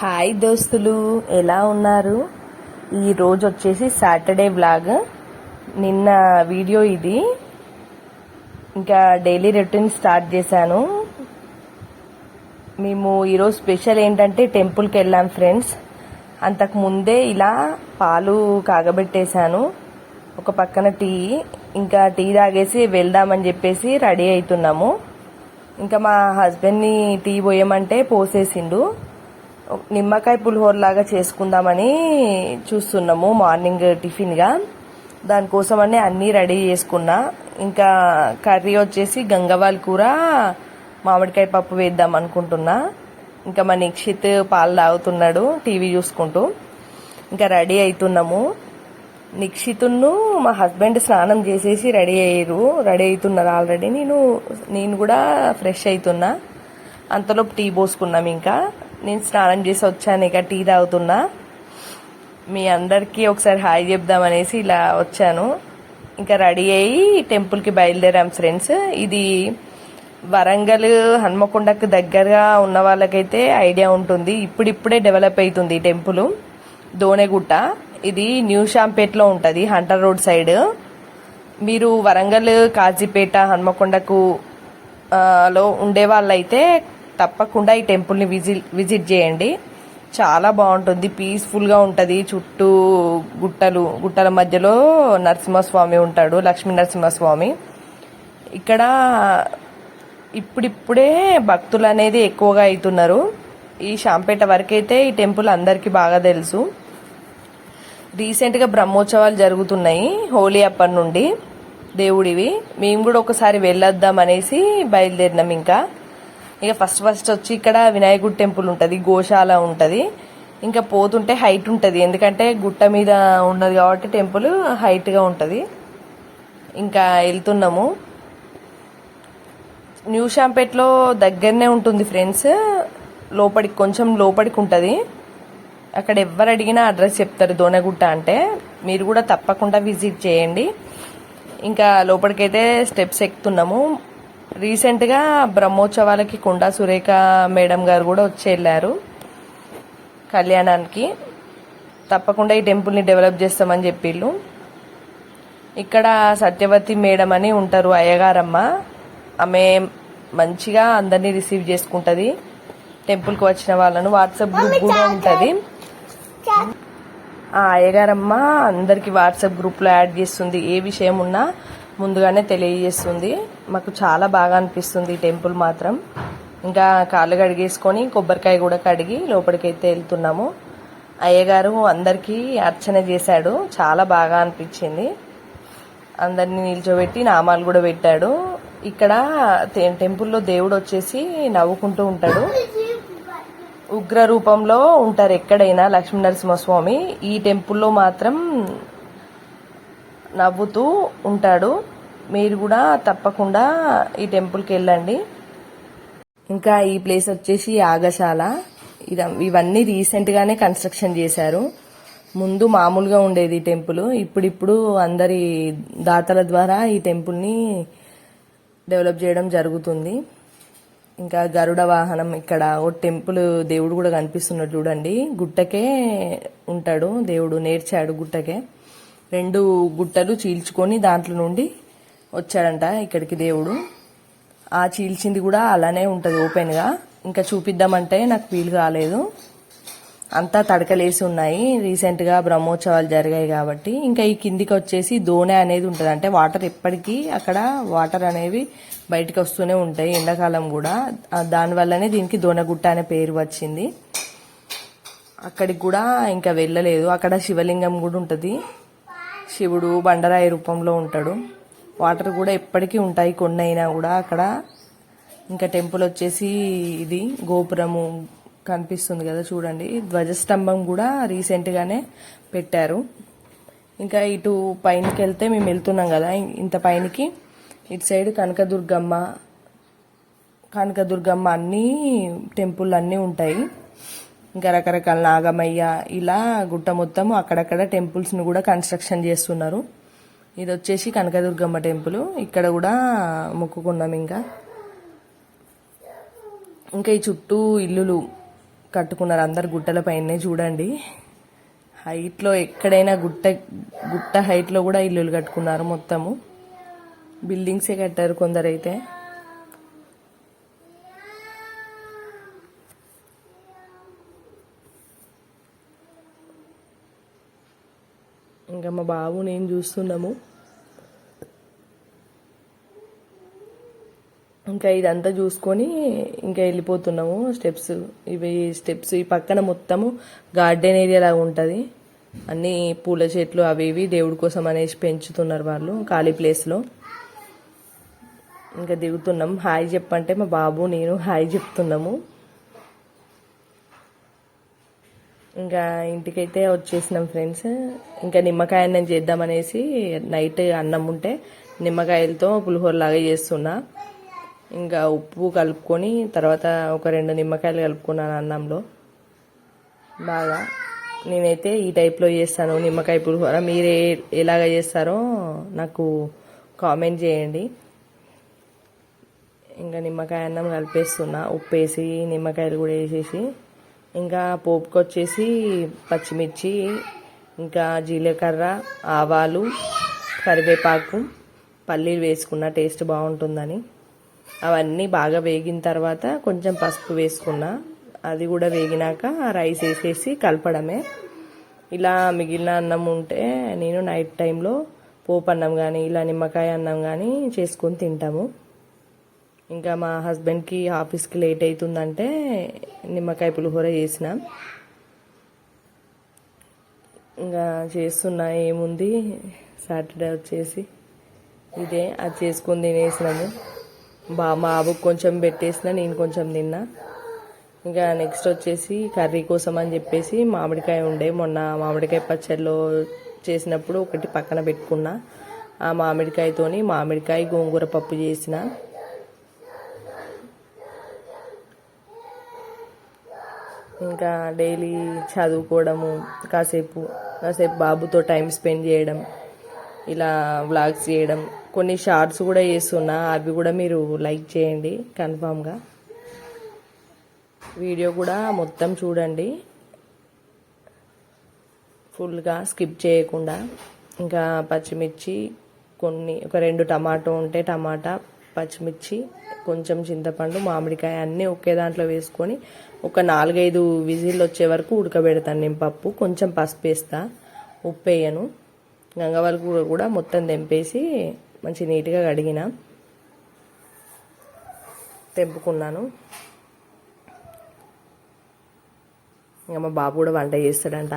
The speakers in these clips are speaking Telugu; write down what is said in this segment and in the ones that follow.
హాయ్ దోస్తులు, ఎలా ఉన్నారు? ఈ రోజు వచ్చేసి సాటర్డే వ్లాగ్. నిన్న వీడియో ఇది. ఇంకా డైలీ రొటీన్ స్టార్ట్ చేశాను. మేము ఈరోజు స్పెషల్ ఏంటంటే టెంపుల్కి వెళ్ళాం ఫ్రెండ్స్. అంతకు ముందే ఇలా పాలు కాగబెట్టేశాను, ఒక పక్కన టీ. ఇంకా టీ తాగేసి వెళ్దామని చెప్పేసి రెడీ అవుతున్నాము. ఇంకా మా హస్బెండ్ని టీ పోయమంటే పోసేసిండు. నిమ్మకాయ పులిహోర లాగా చేసుకుందామని చూస్తున్నాము మార్నింగ్ టిఫిన్గా. దానికోసమని అన్నీ రెడీ చేసుకున్నా. ఇంకా కర్రీ వచ్చేసి గంగవాల్ కూర, మామిడికాయ పప్పు వేద్దాం అనుకుంటున్నా. ఇంకా మా నిక్షిత్ పాలు తాగుతున్నాడు టీవీ చూసుకుంటూ. ఇంకా రెడీ అవుతున్నాము. నిక్షితును మా హస్బెండ్ స్నానం చేసేసి రెడీ అవుతున్నారు ఆల్రెడీ. నేను కూడా ఫ్రెష్ అవుతున్నా. అంతలోపు టీ పోసుకున్నాం. ఇంకా నేను స్నానం చేసి వచ్చాను, ఇక టీ తాగుతున్నా. మీ అందరికీ ఒకసారి హాయ్ చెప్దామనేసి ఇలా వచ్చాను. ఇంకా రెడీ అయ్యి టెంపుల్కి బయలుదేరాం ఫ్రెండ్స్. ఇది వరంగల్ హన్మకొండకు దగ్గరగా ఉన్న వాళ్ళకైతే ఐడియా ఉంటుంది. ఇప్పుడిప్పుడే డెవలప్ అవుతుంది ఈ టెంపుల్. దోనెగుట్ట, ఇది న్యూ షాంపేట్లో ఉంటుంది, హంటర్ రోడ్ సైడ్. మీరు వరంగల్, కాజీపేట, హన్మకొండకు లో ఉండే వాళ్ళైతే తప్పకుండా ఈ టెంపుల్ని విజిట్ చేయండి. చాలా బాగుంటుంది, పీస్ఫుల్గా ఉంటుంది. చుట్టూ గుట్టల మధ్యలో నరసింహస్వామి ఉంటాడు, లక్ష్మీ నరసింహస్వామి. ఇక్కడ ఇప్పుడిప్పుడే భక్తులు అనేది ఎక్కువగా అవుతున్నారు. ఈ షాంపేట వరకైతే ఈ టెంపుల్ అందరికీ బాగా తెలుసు. రీసెంట్గా బ్రహ్మోత్సవాలు జరుగుతున్నాయి హోలీ అప్పటి నుండి దేవుడివి. మేము కూడా ఒకసారి వెళ్ళొద్దాం అనేసి బయలుదేరినాం. ఇక ఫస్ట్ వచ్చి ఇక్కడ వినాయకుడి టెంపుల్ ఉంటుంది, గోశాల ఉంటుంది. ఇంకా పోతుంటే హైట్ ఉంటుంది, ఎందుకంటే గుట్ట మీద ఉన్నది కాబట్టి టెంపుల్ హైట్గా ఉంటుంది. ఇంకా వెళ్తున్నాము. న్యూ షాంపేట్లో దగ్గరనే ఉంటుంది ఫ్రెండ్స్. కొంచెం లోపలికి ఉంటుంది. అక్కడ ఎవరు అడిగినా అడ్రస్ చెప్తారు దోనగుట్ట అంటే. మీరు కూడా తప్పకుండా విజిట్ చేయండి. ఇంకా లోపలికైతే స్టెప్స్ ఎక్కుతున్నాము. రీసెంట్గా బ్రహ్మోత్సవాలకి కొండా సురేఖ మేడం గారు కూడా వచ్చి వెళ్ళారు కళ్యాణానికి. తప్పకుండా ఈ టెంపుల్ని డెవలప్ చేస్తామని చెప్పిళ్ళు. ఇక్కడ సత్యవతి మేడం అని ఉంటారు, అయ్యగారమ్మ. ఆమె మంచిగా అందరినీ రిసీవ్ చేసుకుంటుంది. టెంపుల్కి వచ్చిన వాళ్ళను వాట్సాప్ గ్రూప్ కూడా ఉంటుంది. ఆ అయ్యగారమ్మ అందరికి వాట్సాప్ గ్రూప్లో యాడ్ చేస్తుంది. ఏ విషయం ఉన్నా ముందుగానే తెలియజేస్తుంది. మాకు చాలా బాగా అనిపిస్తుంది ఈ టెంపుల్ మాత్రం. ఇంకా కాళ్ళు కడిగేసుకొని కొబ్బరికాయ కూడా కడిగి లోపలికైతే వెళ్తున్నాము. అయ్యగారు అందరికీ అర్చన చేశాడు, చాలా బాగా అనిపించింది. అందరినీ నిల్చోబెట్టి నామాలు కూడా పెట్టాడు. ఇక్కడ టెంపుల్లో దేవుడు వచ్చేసి నవ్వుకుంటూ ఉంటాడు, ఉగ్ర రూపంలో ఉంటారు ఎక్కడైనా లక్ష్మీ నరసింహస్వామి. ఈ టెంపుల్లో మాత్రం నవ్వుతూ ఉంటాడు. మీరు కూడా తప్పకుండా ఈ టెంపుల్కి వెళ్ళండి. ఇంకా ఈ ప్లేస్ వచ్చేసి యాగశాల. ఇవన్నీ రీసెంట్గానే కన్స్ట్రక్షన్ చేశారు. ముందు మామూలుగా ఉండేది టెంపుల్. ఇప్పుడిప్పుడు అందరి దాతల ద్వారా ఈ టెంపుల్ని డెవలప్ చేయడం జరుగుతుంది. ఇంకా గరుడ వాహనం, ఇక్కడ ఒక టెంపుల్ దేవుడు కూడా కనిపిస్తున్నాడు చూడండి. గుట్టకే ఉంటాడు దేవుడు, నేర్చాడు గుట్టకే. 2 గుట్టలు చీల్చుకొని దాంట్లో నుండి వచ్చాడంట ఇక్కడికి దేవుడు. ఆ చీల్చింది కూడా అలానే ఉంటుంది ఓపెన్గా. ఇంకా చూపిద్దామంటే నాకు వీలు కాలేదు, అంతా తడకలేసి ఉన్నాయి. రీసెంట్గా బ్రహ్మోత్సవాలు జరిగాయి కాబట్టి. ఇంకా ఈ కిందికి వచ్చేసి దోణె అనేది ఉంటుంది, అంటే వాటర్ ఎప్పటికీ అక్కడ వాటర్ అనేవి బయటకు వస్తూనే ఉంటాయి, ఎండాకాలం కూడా. దానివల్లనే దీనికి దోణగుట్ట అనే పేరు వచ్చింది. అక్కడికి కూడా ఇంకా వెళ్ళలేదు. అక్కడ శివలింగం కూడా ఉంటుంది, శివుడు బండరాయి రూపంలో ఉంటాడు. వాటర్ కూడా ఎప్పటికీ ఉంటాయి కొన్ని అయినా కూడా అక్కడ. ఇంకా టెంపుల్ వచ్చేసి ఇది గోపురము కనిపిస్తుంది కదా చూడండి. ధ్వజస్తంభం కూడా రీసెంట్గానే పెట్టారు. ఇంకా ఇటు పైనకి వెళ్తే మేము వెళ్తున్నాం కదా, ఇంత పైనకి ఇటు సైడ్ కనకదుర్గమ్మ అన్ని టెంపుల్ అన్నీ ఉంటాయి. ఇంకా రకరకాల నాగమయ్య, ఇలా గుట్ట మొత్తం అక్కడక్కడ టెంపుల్స్ని కూడా కన్స్ట్రక్షన్ చేస్తున్నారు. ఇది వచ్చేసి కనకదుర్గమ్మ టెంపుల్. ఇక్కడ కూడా మొక్కుకున్నాం. ఇంకా ఈ చుట్టూ ఇల్లులు కట్టుకున్నారు అందరు గుట్టల పైనే చూడండి. హైట్లో ఎక్కడైనా గుట్ట హైట్లో కూడా ఇల్లులు కట్టుకున్నారు. మొత్తము బిల్డింగ్సే కట్టారు కొందరైతే. ఇంకా మా బాబు నేను చూస్తున్నాము. ఇంకా ఇదంతా చూసుకొని ఇంకా వెళ్ళిపోతున్నాము. స్టెప్స్ ఈ పక్కన మొత్తము గార్డెన్ ఏరియా లాగా ఉంటుంది. అన్ని పూల చెట్లు అవి ఇవి దేవుడి కోసం అనేసి పెంచుతున్నారు వాళ్ళు ఖాళీ ప్లేస్లో. ఇంకా దిగుతున్నాం. హాయ్ చెప్పంటే మా బాబు నేను హాయ్ చెప్తున్నాము. ఇంకా ఇంటికైతే వచ్చేసినాం ఫ్రెండ్స్. ఇంకా నిమ్మకాయ అన్నం చేద్దామనేసి నైట్ అన్నం ఉంటే నిమ్మకాయలతో పులిహోర లాగా చేస్తున్నా. ఇంకా ఉప్పు కలుపుకొని తర్వాత ఒక 2 నిమ్మకాయలు కలుపుకున్నాను అన్నంలో బాగా. నేనైతే ఈ టైప్లో చేస్తాను నిమ్మకాయ పులిహోర. మీరు ఎలాగ చేస్తారో నాకు కామెంట్ చేయండి. ఇంకా నిమ్మకాయ అన్నం కలిపేస్తున్నా, ఉప్పు వేసి నిమ్మకాయలు కూడా వేసేసి. ఇంకా పోపుకి వచ్చేసి పచ్చిమిర్చి, ఇంకా జీలకర్ర, ఆవాలు, కరివేపాకు, పల్లీలు వేసుకున్నా టేస్ట్ బాగుంటుందని. అవన్నీ బాగా వేగిన తర్వాత కొంచెం పసుపు వేసుకున్నా. అది కూడా వేగినాక రైస్ వేసేసి కలపడమే. ఇలా మిగిలిన అన్నం ఉంటే నేను నైట్ టైంలో పోపు అన్నం కానీ ఇలా నిమ్మకాయ అన్నం కానీ చేసుకొని తింటాము. ఇంకా మా హస్బెండ్కి ఆఫీస్కి లేట్ అవుతుందంటే నిమ్మకాయ పులిహోర చేసిన. ఇంకా చేస్తున్నా ఏముంది, సాటర్డే వచ్చేసి ఇదే అది చేసుకొని తినేసినాము. మా బాబుకి కొంచెం పెట్టేసిన, నేను కొంచెం తిన్నా. ఇంకా నెక్స్ట్ వచ్చేసి కర్రీ కోసం అని చెప్పేసి మామిడికాయ ఉండే, మొన్న మామిడికాయ పచ్చడిలో చేసినప్పుడు ఒకటి పక్కన పెట్టుకున్నా. ఆ మామిడికాయతోని మామిడికాయ గోంగూర పప్పు చేసిన. ఇంకా డైలీ చదువుకోవడము, కాసేపు బాబుతో టైం స్పెండ్ చేయడం, ఇలా వ్లాగ్స్ చేయడం, కొన్ని షార్ట్స్ కూడా చేస్తున్నా. అవి కూడా మీరు లైక్ చేయండి కన్ఫామ్గా. వీడియో కూడా మొత్తం చూడండి ఫుల్గా స్కిప్ చేయకుండా. ఇంకా పచ్చిమిర్చి ఒక 2 టమాటో ఉంటే టమాటా, పచ్చిమిర్చి, కొంచెం చింతపండు, మామిడికాయ అన్నీ ఒకే దాంట్లో వేసుకొని ఒక 4-5 విజిల్ వచ్చే వరకు ఉడకబెడతాను నేను పప్పు. కొంచెం పసుపు వేస్తా, ఉప్పు వేయను. గంగవాల్ కూర కూడా మొత్తం తెంపేసి మంచి నీట్గా కడిగిన తెంపుకున్నాను. ఇంకా మా బాబు కూడా వంట చేస్తాడంట,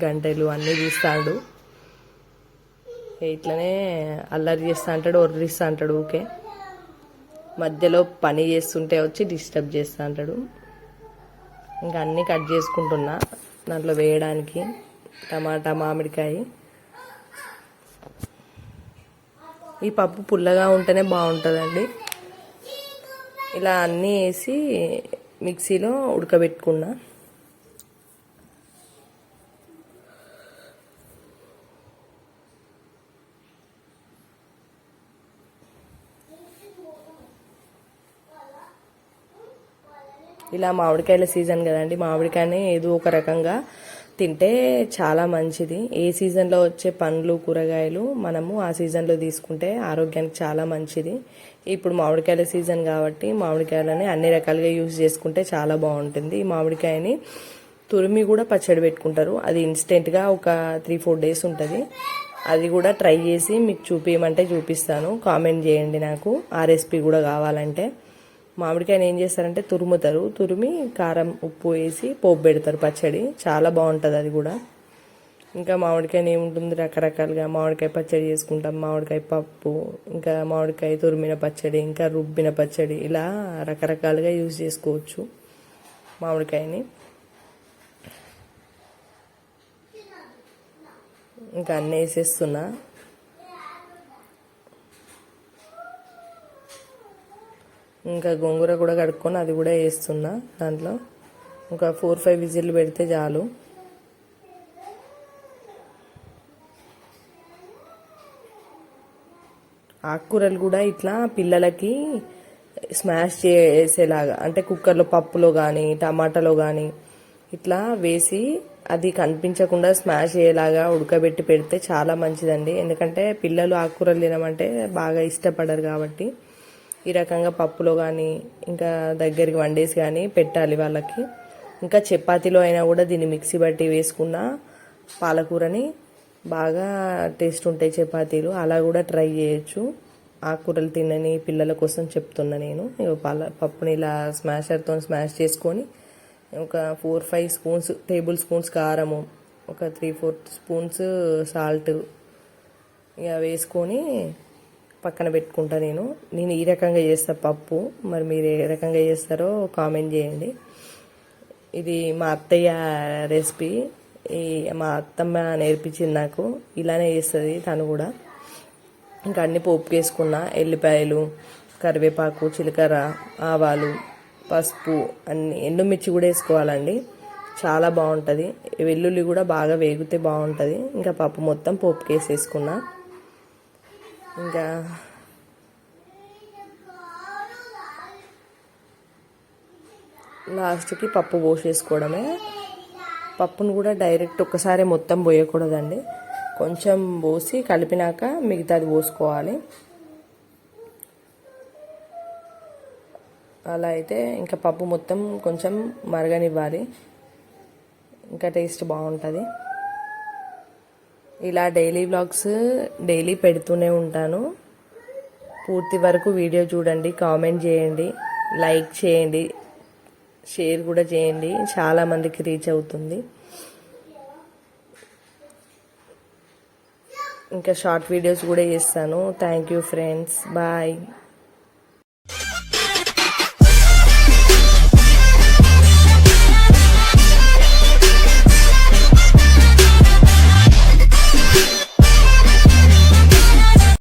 గంటలు అన్నీ తీస్తాడు. ఇట్లనే అల్లరి చేస్తా అంటాడు, ఒర్రిస్తా అంటాడు ఊకే. మధ్యలో పని చేస్తుంటే వచ్చి డిస్టర్బ్ చేస్తూ అంటాడు. ఇంకా అన్నీ కట్ చేసుకుంటున్నా దాంట్లో వేయడానికి. టమాటా, మామిడికాయ. ఈ పప్పు పుల్లగా ఉంటేనే బాగుంటుందండి. ఇలా అన్నీ వేసి మిక్సీలో ఉడకబెట్టుకున్నా. ఇలా మామిడికాయల సీజన్ కదండి, మామిడికాయని ఏదో ఒక రకంగా తింటే చాలా మంచిది. ఏ సీజన్లో వచ్చే పండ్లు, కూరగాయలు మనము ఆ సీజన్లో తీసుకుంటే ఆరోగ్యానికి చాలా మంచిది. ఇప్పుడు మామిడికాయల సీజన్ కాబట్టి మామిడికాయలని అన్ని రకాలుగా యూజ్ చేసుకుంటే చాలా బాగుంటుంది. ఈ మామిడికాయని తురిమి కూడా పచ్చడి పెట్టుకుంటారు. అది ఇన్స్టెంట్గా ఒక 3-4 డేస్ ఉంటుంది. అది కూడా ట్రై చేసి మీకు చూపించమంటే చూపిస్తాను. కామెంట్ చేయండి నాకు, ఆ రెసిపీ కూడా కావాలంటే. మామిడికాయని ఏం చేస్తారంటే తురుముతారు, తురిమి కారం, ఉప్పు వేసి పోపు పెడతారు పచ్చడి. చాలా బాగుంటుంది అది కూడా. ఇంకా మామిడికాయని ఏముంటుంది, రకరకాలుగా మామిడికాయ పచ్చడి చేసుకుంటాం, మామిడికాయ పప్పు, ఇంకా మామిడికాయ తురిమిన పచ్చడి, ఇంకా రుబ్బిన పచ్చడి, ఇలా రకరకాలుగా యూజ్ చేసుకోవచ్చు మామిడికాయని. ఇంకా అన్నీ వేసేస్తున్నా. ఇంకా గోంగూర కూడా కడుక్కొని అది కూడా వేస్తున్నా దాంట్లో. ఒక 4-5 విజిల్ పెడితే చాలు. ఆకుకూరలు కూడా ఇట్లా పిల్లలకి స్మాష్ చేసేలాగా, అంటే కుక్కర్లో పప్పులో కానీ టమాటాలో కానీ ఇట్లా వేసి అది కనిపించకుండా స్మాష్ అయ్యేలాగా ఉడకబెట్టి పెడితే చాలా మంచిదండి. ఎందుకంటే పిల్లలు ఆకుకూరలు తినమంటే బాగా ఇష్టపడరు కాబట్టి ఈ రకంగా పప్పులో కానీ ఇంకా దగ్గరికి వండేసి కానీ పెట్టాలి వాళ్ళకి. ఇంకా చపాతీలో అయినా కూడా దీన్ని మిక్సీ బట్టి వేసుకున్న పాలకూరని బాగా టేస్ట్ ఉంటాయి చపాతీలు. అలా కూడా ట్రై చేయొచ్చు. ఆకుకూరలు తినని పిల్లల కోసం చెప్తున్నా నేను. పప్పుని ఇలా స్మాషర్తో స్మాష్ చేసుకొని ఒక 4-5 స్పూన్స్ టేబుల్ స్పూన్స్ కారము, ఒక 3-4 స్పూన్స్ సాల్ట్ ఇక వేసుకొని పక్కన పెట్టుకుంటా. నేను ఈ రకంగా చేస్తా పప్పు. మరి మీరు ఏ రకంగా చేస్తారో కామెంట్ చేయండి. ఇది మా అత్తయ్య రెసిపీ. మా అత్తమ్మ నేర్పించింది నాకు. ఇలానే చేస్తుంది తను కూడా. ఇంకా అన్ని పోపు వేసుకున్న ఎల్లిపాయలు, కరివేపాకు, జీలకర్ర, ఆవాలు, పసుపు, అన్ని ఎండుమిర్చి కూడా వేసుకోవాలండి. చాలా బాగుంటుంది. వెల్లుల్లి కూడా బాగా వేగితే బాగుంటుంది. ఇంకా పప్పు మొత్తం పోపుకి వేసేసుకున్నా. ఇంకా లాస్ట్కి పప్పు పోసేసుకోవడమే. పప్పును కూడా డైరెక్ట్ ఒక్కసారి మొత్తం పోయకూడదండి. కొంచెం పోసి కలిపినాక మిగతాది పోసుకోవాలి. అలా అయితే ఇంకా పప్పు మొత్తం కొంచెం మరగనివ్వాలి. ఇంకా టేస్ట్ బాగుంటుంది. ఇలా డైలీ వ్లాగ్స్ డైలీ పెడుతూనే ఉంటాను. పూర్తి వరకు వీడియో చూడండి, కామెంట్ చేయండి, లైక్ చేయండి, షేర్ కూడా చేయండి. చాలామందికి రీచ్ అవుతుంది. ఇంకా షార్ట్ వీడియోస్ కూడా చేస్తాను. Thank you friends. బాయ్.